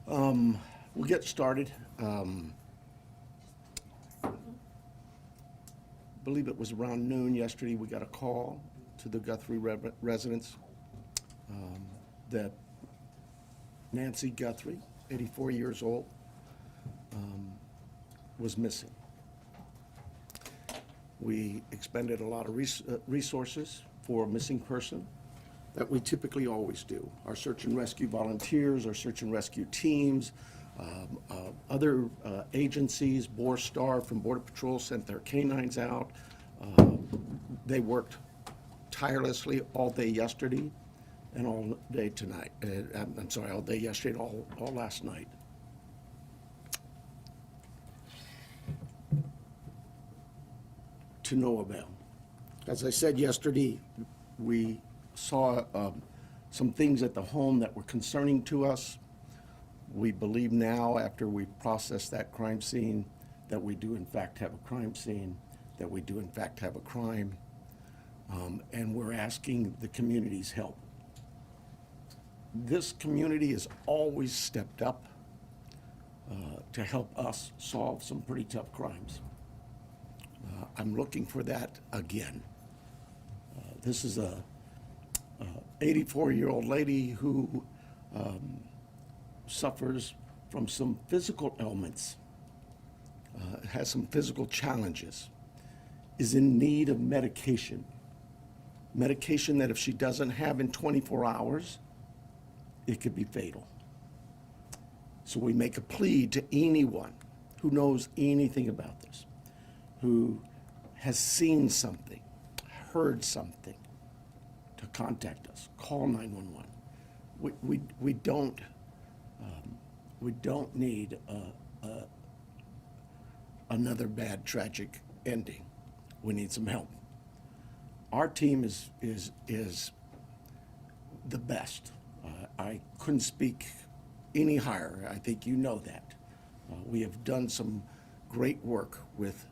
We'll get started. Believe it was around noon yesterday, we got a call to the Guthrie residence that Nancy Guthrie, 84 years old, was missing. We expended a lot of resources for a missing person that we typically always do. Our search and rescue volunteers, our search and rescue teams, other agencies, Star from Border Patrol sent their canines out. They worked tirelessly all day yesterday and all day tonight. I'm sorry, all day yesterday and all last night. To no avail. As I said yesterday, we saw some things at the home that were concerning to us. We believe now, after we've processed that crime scene, that we do in fact have a crime scene, that we do in fact have a crime, and we're asking the community's help. This community has always stepped up to help us solve some pretty tough crimes. I'm looking for that again. This is a 84-year-old lady who suffers from some physical ailments, has some physical challenges, is in need of medication. Medication that if she doesn't have in 24 hours, it could be fatal. So we make a plea to anyone who knows anything about this, who has seen something, heard something, to contact us. Call 911. We don't need another bad tragic ending. We need some help. Our team is the best. I couldn't speak any higher. I think you know that. We have done some great work with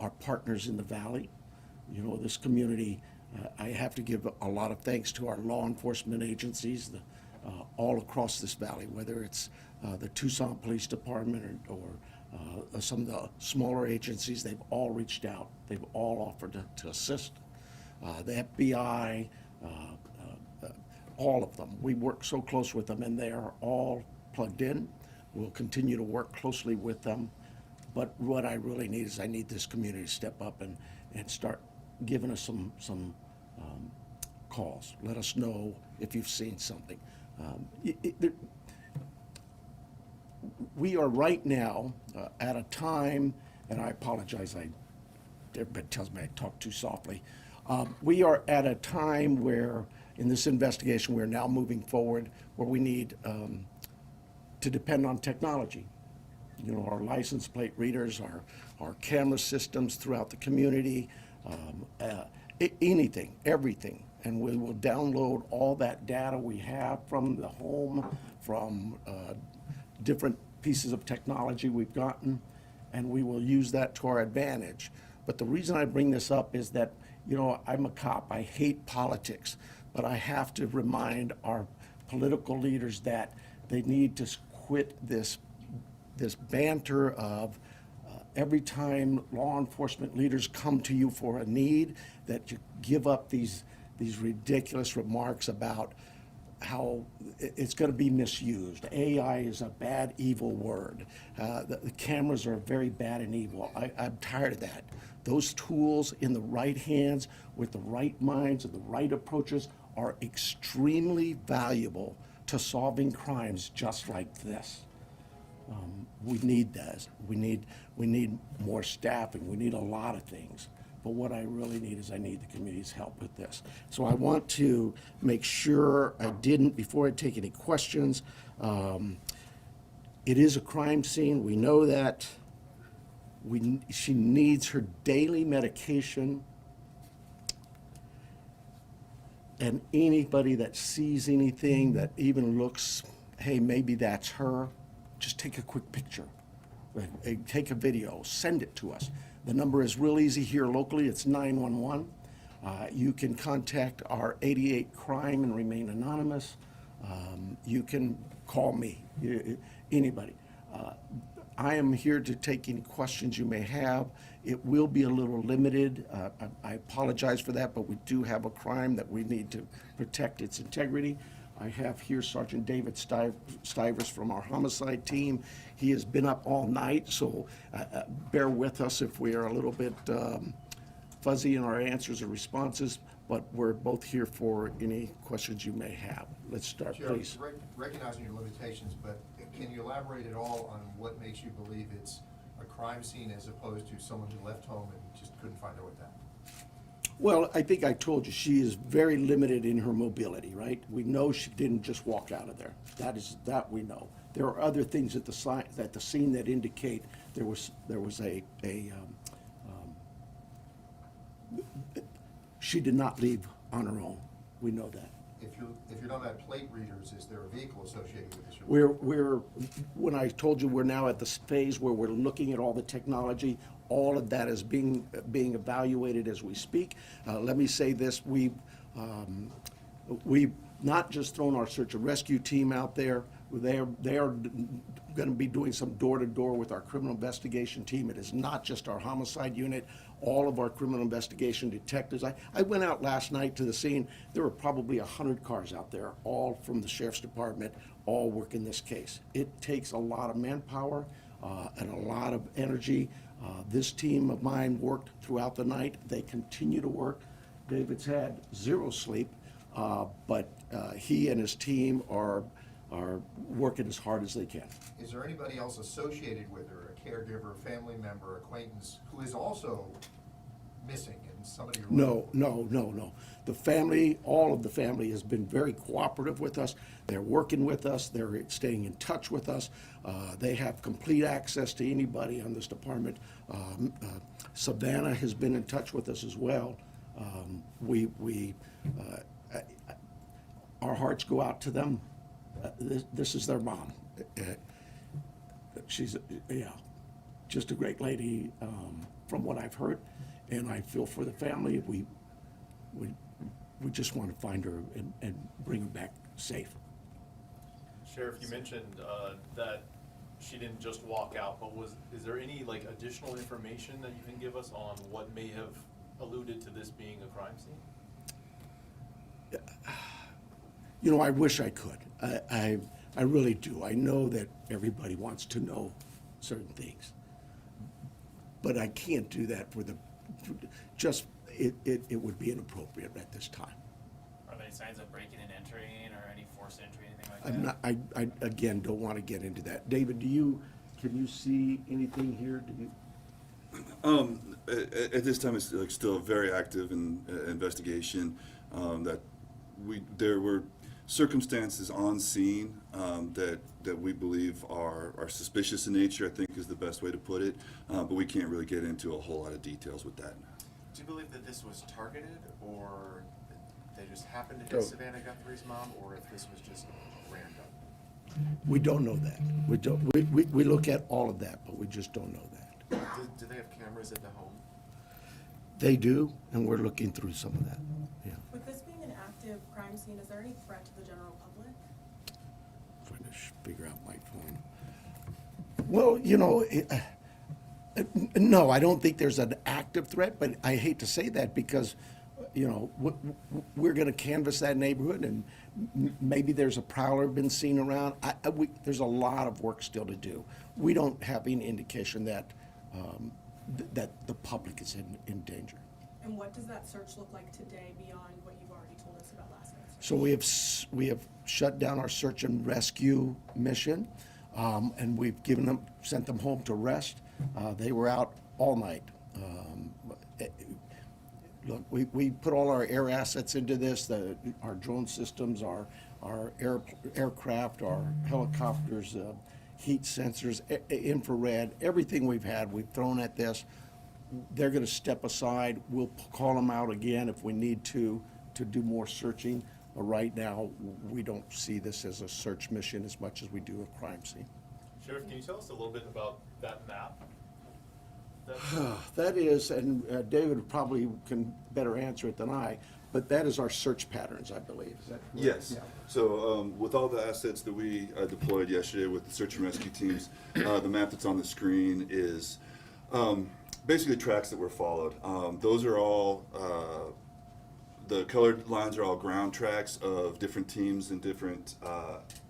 our partners in the Valley. You know, this community, I have to give a lot of thanks to our law enforcement agencies all across this valley, whether it's the Tucson Police Department or some of the smaller agencies. They've all reached out. They've all offered to assist. The FBI, all of them. We work so close with them, and they are all plugged in. We'll continue to work closely with them. But what I really need is I need this community to step up and start giving us some calls. Let us know if you've seen something. We are right now at a time, and I apologize, everybody tells me I talk too softly. We are at a time where, in this investigation, we're now moving forward where we need to depend on technology. You know, our license plate readers, our camera systems throughout the community, anything, everything. And we will download all that data we have from the home, from different pieces of technology we've gotten, and we will use that to our advantage. But the reason I bring this up is that, you know, I'm a cop. I hate politics, but I have to remind our political leaders that they need to quit this banter of every time law enforcement leaders come to you for a need, that you give up these ridiculous remarks about how it's going to be misused. AI is a bad, evil word. The cameras are very bad and evil. I'm tired of that. Those tools in the right hands, with the right minds and the right approaches, are extremely valuable to solving crimes just like this. We need this. We need more staffing. We need a lot of things. But what I really need is I need the community's help with this. So I want to make sure I didn't, before I take any questions, it is a crime scene. We know that. She needs her daily medication. And anybody that sees anything that even looks, hey, maybe that's her, just take a quick picture. Take a video, send it to us. The number is real easy here locally. It's 911. You can contact our 88 Crime and remain anonymous. You can call me, anybody. I am here to take any questions you may have. It will be a little limited. I apologize for that, but we do have a crime that we need to protect its integrity. I have here Sergeant David Stivers from our homicide team. He has been up all night, so bear with us if we are a little bit fuzzy in our answers or responses, but we're both here for any questions you may have. Let's start, Sheriff, please. Recognizing your limitations, but can you elaborate at all on what makes you believe it's a crime scene as opposed to someone who left home and just couldn't find their way back? Well, I think I told you, she is very limited in her mobility, right? We know she didn't just walk out of there. That we know. There are other things at the scene that indicate there was she did not leave on her own. We know that. If you don't have plate readers, is there a vehicle associated with this? When I told you we're now at the phase where we're looking at all the technology, all of that is being evaluated as we speak. Let me say this, we've not just thrown our search and rescue team out there. They are going to be doing some door-to-door with our criminal investigation team. It is not just our homicide unit, all of our criminal investigation detectives. I went out last night to the scene. There were probably 100 cars out there, all from the sheriff's department, all working this case. It takes a lot of manpower and a lot of energy. This team of mine worked throughout the night. They continue to work. David's had zero sleep, but he and his team are working as hard as they can. Is there anybody else associated with her, a caregiver, family member, acquaintance, who is also missing and somebody? No. The family, all of the family has been very cooperative with us. They're working with us. They're staying in touch with us. They have complete access to anybody on this department. Savannah has been in touch with us as well. Our hearts go out to them. This is their mom. She's just a great lady, from what I've heard, and I feel for the family. We just want to find her and bring her back safe. Sheriff, you mentioned that she didn't just walk out, but is there any additional information that you can give us on what may have alluded to this being a crime scene? I wish I could. I really do. I know that everybody wants to know certain things, but I can't do that it would be inappropriate at this time. Are there any signs of breaking and entering or any forced entry, anything like that? I again don't want to get into that. David, can you see anything here? At this time, it's still a very active investigation. There were circumstances on scene that we believe are suspicious in nature, I think is the best way to put it, but we can't really get into a whole lot of details with that. Do you believe that this was targeted, or they just happened to hit Savannah Guthrie's mom, or if this was just random? We don't know that. We don't. We look at all of that, but we just don't know that. Do they have cameras at the home? They do, and we're looking through some of that. Yeah. With this being an active crime scene, is there any threat to the general public? Trying to figure out my phone. Well, no, I don't think there's an active threat, but I hate to say that because, we're going to canvass that neighborhood, and maybe there's a prowler been seen around. There's a lot of work still to do. We don't have any indication that that the public is in danger. And what does that search look like today beyond what you've already told us about last night's search? So we have shut down our search and rescue mission, and we've sent them home to rest. They were out all night. Look, we put all our air assets into this, our drone systems, our aircraft, our helicopters, heat sensors, infrared, everything we've thrown at this. They're going to step aside. We'll call them out again if we need to do more searching. But right now, we don't see this as a search mission as much as we do a crime scene. Sheriff, can you tell us a little bit about that map? That- That is, and David probably can better answer it than I, but that is our search patterns, I believe. Is that correct? Yes. Yeah. So with all the assets that we deployed yesterday with the search and rescue teams, the map that's on the screen is basically tracks that were followed. Those are all, the colored lines are all ground tracks of different teams and different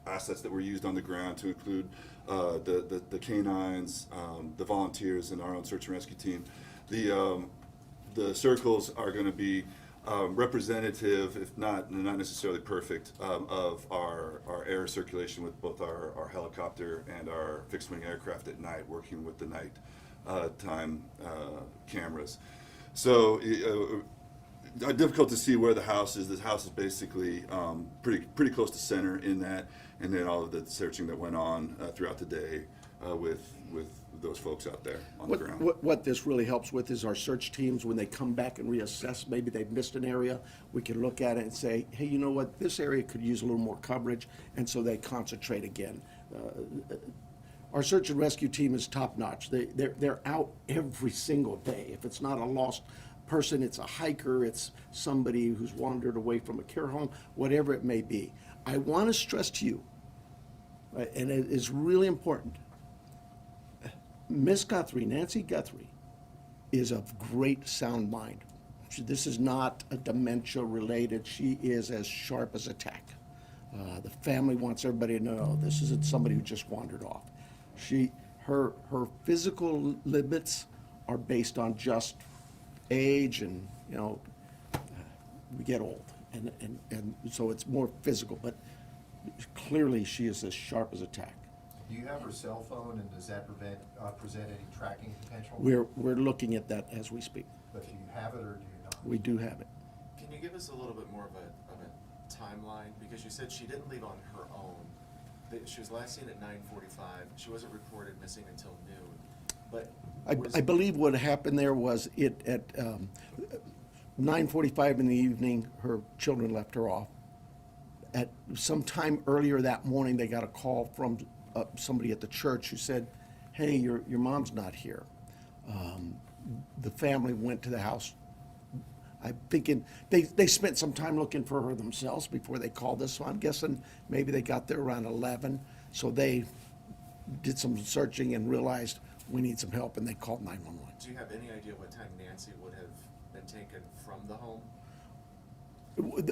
assets that were used on the ground, to include the canines, the volunteers, and our own search and rescue team. The circles are going to be representative, if not necessarily perfect, of our air circulation with both our helicopter and our fixed wing aircraft at night, working with the night time cameras. So difficult to see where the house is. This house is basically pretty close to center in that, and then all of the searching that went on throughout the day with those folks out there on the ground. What this really helps with is our search teams, when they come back and reassess, maybe they've missed an area, we can look at it and say, hey, you know what, this area could use a little more coverage, and so they concentrate again. Our search and rescue team is top-notch. They're out every single day. If it's not a lost person, it's a hiker, it's somebody who's wandered away from a care home, whatever it may be. I want to stress to you, right, and it is really important, Miss Guthrie, Nancy Guthrie, is of great sound mind. This is not a dementia related. She is as sharp as a tack. The family wants everybody to know this isn't somebody who just wandered off. Her physical limits are based on just age, and we get old, and so it's more physical. But clearly, she is as sharp as a tack. Do you have her cell phone, and does that present any tracking potential? We're looking at that as we speak. But do you have it or do you not? We do have it. Can you give us a little bit more of a timeline? Because you said she didn't leave on her own. She was last seen at 9:45. She wasn't reported missing until noon. But I believe what happened there was at 9:45 in the evening, her children left her off. At some time earlier that morning, they got a call from somebody at the church who said, hey, your mom's not here. The family went to the house. I'm thinking they spent some time looking for her themselves before they called us, so I'm guessing maybe they got there around 11. So they did some searching and realized we need some help, and they called 911. do you have any idea what time Nancy would have been taken from the home?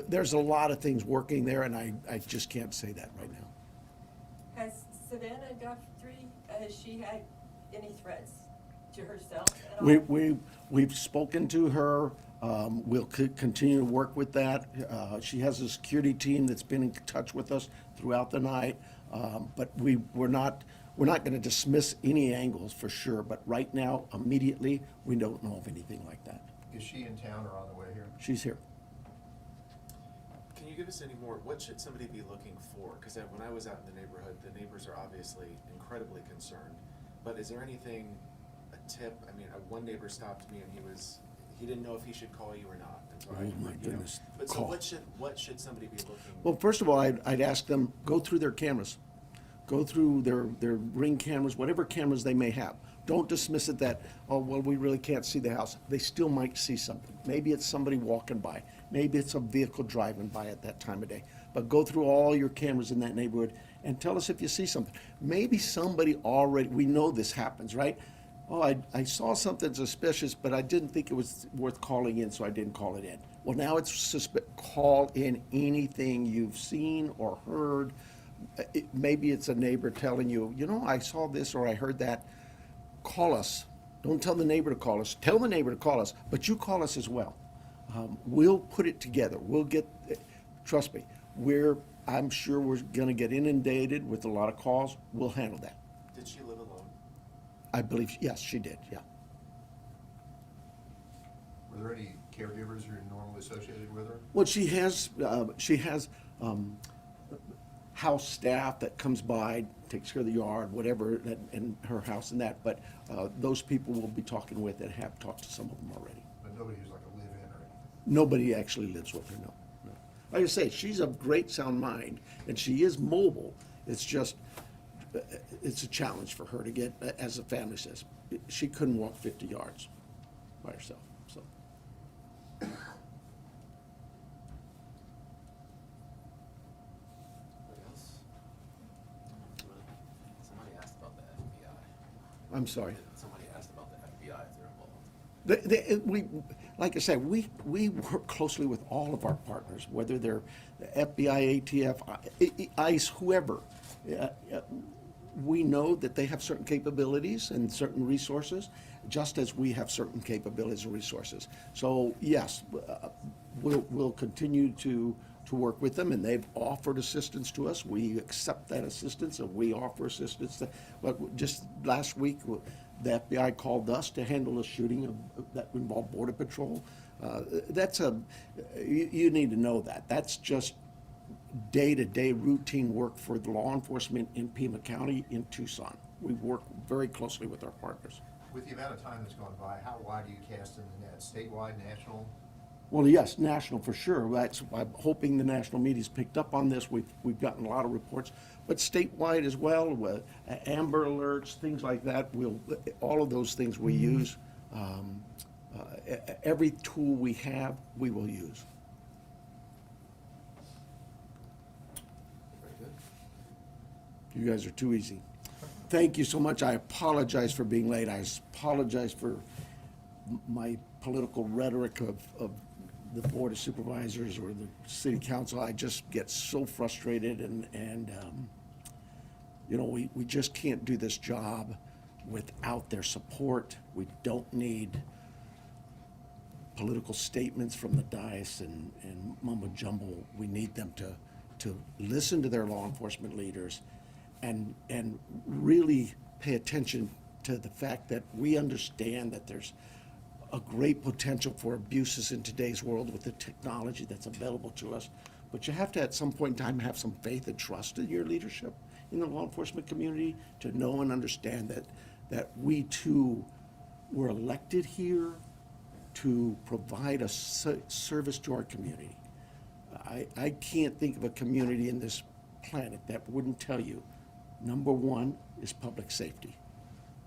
There's a lot of things working there, and I just can't say that right now. Has Savannah Guthrie, has she had any threats to herself at all? We've spoken to her. We'll continue to work with that. She has a security team that's been in touch with us throughout the night. But we're not going to dismiss any angles for sure. But right now, immediately, we don't know of anything like that. Is she in town or on the way here? She's here. Can you give us any more, what should somebody be looking for? Because when I was out in the neighborhood, the neighbors are obviously incredibly concerned. But is there anything, a tip? I mean, one neighbor stopped me and he didn't know if he should call you or not. And so Oh, my goodness. But so Call. what should somebody be looking? Well, first of all, I'd ask them, go through their cameras. Go through their Ring cameras, whatever cameras they may have. Don't dismiss it that, oh, well, we really can't see the house. They still might see something. Maybe it's somebody walking by. Maybe it's a vehicle driving by at that time of day. But go through all your cameras in that neighborhood and tell us if you see something. Maybe somebody already, we know this happens, right? Oh, I saw something suspicious, but I didn't think it was worth calling in, so I didn't call it in. Well, now it's call in anything you've seen or heard. Maybe it's a neighbor telling you, I saw this or I heard that. Call us. Don't tell the neighbor to call us. Tell the neighbor to call us, but you call us as well. We'll put it together. We'll get, trust me, I'm sure we're going to get inundated with a lot of calls. We'll handle that. Did she live alone? I believe, yes, she did, yeah. Were there any caregivers who are normally associated with her? Well, she has house staff that comes by, takes care of the yard, whatever, in her house and that. But those people we'll be talking with and have talked to some of them already. But nobody who's like a live-in or anything? Nobody actually lives with her, no. Like I say, she's of great sound mind, and she is mobile. It's just, it's a challenge for her to get, as the family says, she couldn't walk 50 yards by herself, so. Anybody else? Somebody asked about the FBI. I'm sorry. Somebody asked about the FBI if they're involved. We, like I said, we work closely with all of our partners, whether they're the FBI, ATF, ICE, whoever. We know that they have certain capabilities and certain resources, just as we have certain capabilities and resources. So yes, we'll continue to work with them, and they've offered assistance to us. We accept that assistance, and we offer assistance. But just last week, the FBI called us to handle a shooting that involved Border Patrol. You need to know that. That's just day-to-day routine work for the law enforcement in Pima County in Tucson. We work very closely with our partners. With the amount of time that's gone by, how wide do you cast in the net? Statewide, national? Well, yes, national for sure. I'm hoping the national media's picked up on this. We've gotten a lot of reports, but statewide as well, with Amber Alerts, things like that. All of those things we use. Every tool we have, we will use. Very good. You guys are too easy. Thank you so much. I apologize for being late. I apologize for my political rhetoric of the Board of Supervisors or the City Council. I just get so frustrated, and you know, we just can't do this job without their support. We don't need political statements from the dais and mumbo jumbo. We need them to listen to their law enforcement leaders and really pay attention to the fact that we understand that there's a great potential for abuses in today's world with the technology that's available to us. But you have to, at some point in time, have some faith and trust in your leadership in the law enforcement community to know and understand that we too were elected here to provide a service to our community. I can't think of a community in this planet that wouldn't tell you, number one is public safety.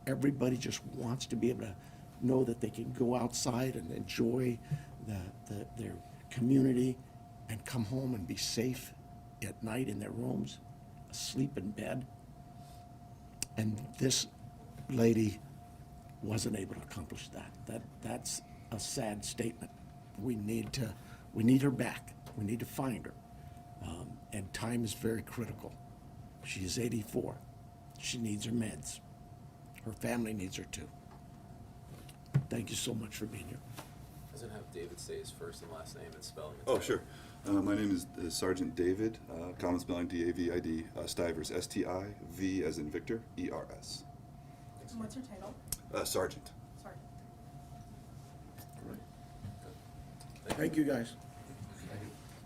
Everybody just wants to be able to know that they can go outside and enjoy their community and come home and be safe at night in their rooms, asleep in bed. And this lady wasn't able to accomplish that. That's a sad statement. We need her back. We need to find her. And time is very critical. She is 84. She needs her meds. Her family needs her too. Thank you so much for being here. Doesn't have David say his first and last name and spelling. Oh, sure. My name is Sergeant David, common spelling D-A-V-I-D, Stivers, S-T-I-V as in Victor, E-R-S. And what's your title? Sergeant. Sorry. Thank you, guys.